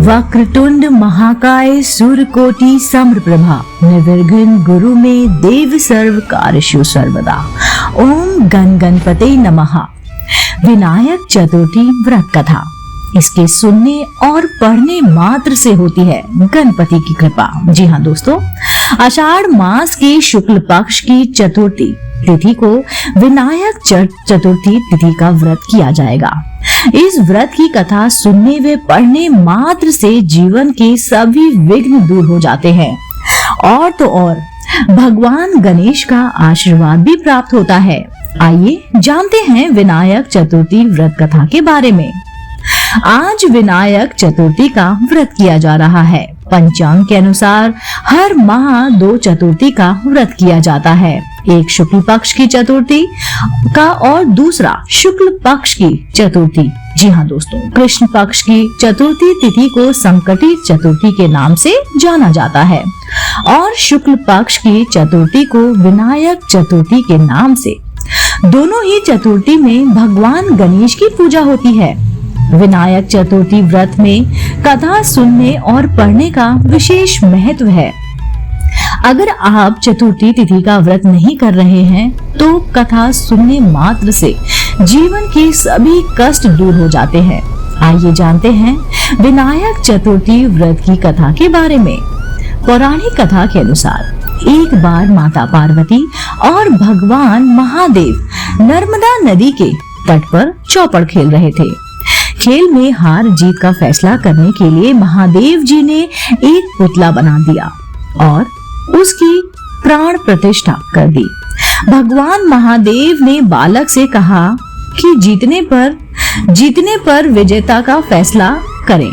वक्रतुंड महाकाय सूर्यकोटि समप्रभा निर्विघ्न गुरु में देव सर्व कार्येषु सर्वदा। ओम गण गणपते नमः। विनायक चतुर्थी व्रत कथा। इसके सुनने और पढ़ने मात्र से होती है गणपति की कृपा। जी हाँ दोस्तों, आषाढ़ मास की शुक्ल पक्ष की चतुर्थी तिथि को विनायक चतुर्थी तिथि का व्रत किया जाएगा। इस व्रत की कथा सुनने व पढ़ने मात्र से जीवन के सभी विघ्न दूर हो जाते हैं और तो और भगवान गणेश का आशीर्वाद भी प्राप्त होता है। आइए जानते हैं विनायक चतुर्थी व्रत कथा के बारे में। आज विनायक चतुर्थी का व्रत किया जा रहा है। पंचांग के अनुसार हर माह 2 चतुर्थी का व्रत किया जाता है, एक शुक्ल पक्ष की चतुर्थी का और दूसरा शुक्ल पक्ष की चतुर्थी। जी हाँ दोस्तों, कृष्ण पक्ष की चतुर्थी तिथि को संकटी चतुर्थी के नाम से जाना जाता है और शुक्ल पक्ष की चतुर्थी को विनायक चतुर्थी के नाम से। दोनों ही चतुर्थी में भगवान गणेश की पूजा होती है। विनायक चतुर्थी व्रत में कथा सुनने और पढ़ने का विशेष महत्व है। अगर आप चतुर्थी तिथि का व्रत नहीं कर रहे हैं तो कथा सुनने मात्र से जीवन के सभी कष्ट दूर हो जाते हैं। आइए जानते हैं विनायक चतुर्थी व्रत की कथा के बारे में। पौराणिक कथा के अनुसार एक बार माता पार्वती और भगवान महादेव नर्मदा नदी के तट पर चौपड़ खेल रहे थे। खेल में हार जीत का फैसला करने के लिए महादेव जी ने एक पुतला बना दिया और उसकी प्राण प्रतिष्ठा कर दी। भगवान महादेव ने बालक से कहा कि जीतने पर विजेता का फैसला करें।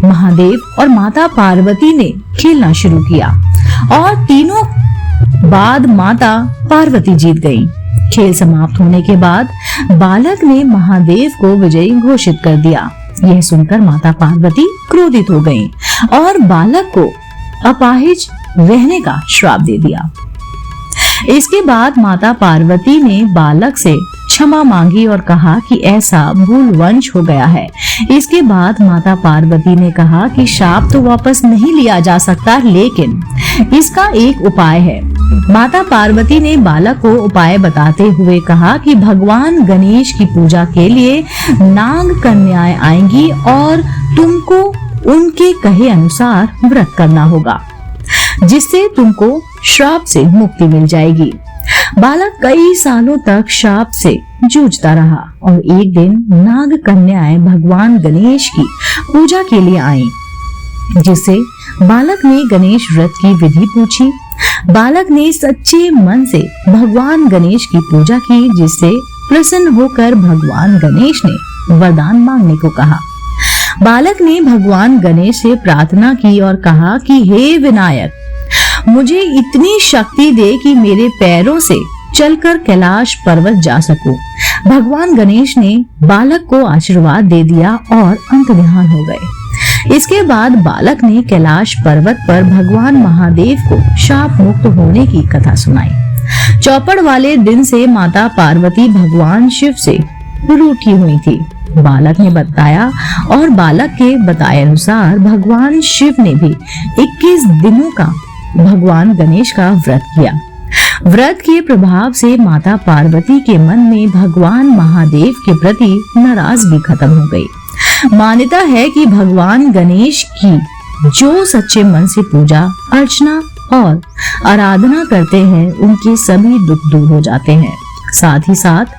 महादेव और माता पार्वती ने खेलना शुरू किया और तीनों बाद माता पार्वती जीत गईं। खेल समाप्त होने के बाद बालक ने महादेव को विजयी घोषित कर दिया। यह सुनकर माता पार्वती क्रोधित हो गईं और बालक को अपाहिज रहने का श्राप दे दिया। इसके बाद माता पार्वती ने बालक से क्षमा मांगी और कहा कि ऐसा भूल वंश हो गया है। इसके बाद माता पार्वती ने कहा कि शाप तो वापस नहीं लिया जा सकता, लेकिन इसका एक उपाय है। माता पार्वती ने बालक को उपाय बताते हुए कहा कि भगवान गणेश की पूजा के लिए नाग कन्याएं आएंगी और तुमको उनके कहे अनुसार व्रत करना होगा, जिससे तुमको श्राप से मुक्ति मिल जाएगी। बालक कई सालों तक श्राप से जूझता रहा और एक दिन नाग कन्याएं भगवान गणेश की पूजा के लिए आईं, जिससे बालक ने गणेश व्रत की विधि पूछी। बालक ने सच्चे मन से भगवान गणेश की पूजा की, जिससे प्रसन्न होकर भगवान गणेश ने वरदान मांगने को कहा। बालक ने भगवान गणेश से प्रार्थना की और कहा कि हे विनायक, मुझे इतनी शक्ति दे कि मेरे पैरों से चलकर कैलाश पर्वत जा सकूं। भगवान गणेश ने बालक को आशीर्वाद दे दिया और अंतर्ध्यान हो गए। इसके बाद बालक ने कैलाश पर्वत पर भगवान महादेव को शाप मुक्त होने की कथा सुनाई। चौपड़ वाले दिन से माता पार्वती भगवान शिव से रूठी हुई थी। बालक ने बताया और बालक के बताए अनुसार भगवान शिव ने भी 21 दिनों का भगवान गणेश का व्रत किया। व्रत के प्रभाव से माता पार्वती के मन में भगवान महादेव के प्रति नाराजगी खत्म हो गई। मान्यता है कि भगवान गणेश की जो सच्चे मन से पूजा अर्चना और आराधना करते हैं, उनके सभी दुख दूर हो जाते हैं। साथ ही साथ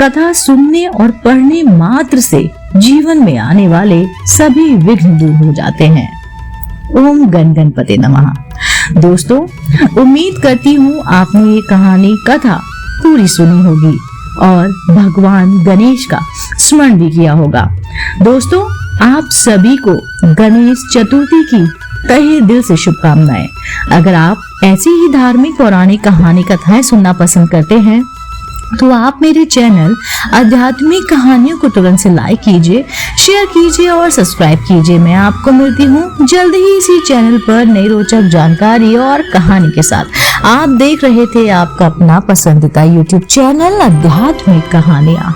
कथा सुनने और पढ़ने मात्र से जीवन में आने वाले सभी विघ्न दूर हो जाते हैं। ओम गण गणपते नमः। दोस्तों, उम्मीद करती हूँ आपने ये कहानी कथा पूरी सुनी होगी और भगवान गणेश का स्मरण भी किया होगा। दोस्तों, आप सभी को गणेश चतुर्थी की तहे दिल से शुभकामनाएं। अगर आप ऐसी ही धार्मिक पौराणिक कहानी कथाएं सुनना पसंद करते हैं तो आप मेरे चैनल आध्यात्मिक कहानियों को तुरंत से लाइक कीजिए, शेयर कीजिए और सब्सक्राइब कीजिए। मैं आपको मिलती हूँ जल्द ही इसी चैनल पर नई रोचक जानकारी और कहानी के साथ। आप देख रहे थे आपका अपना पसंदीदा YouTube चैनल आध्यात्मिक कहानियाँ।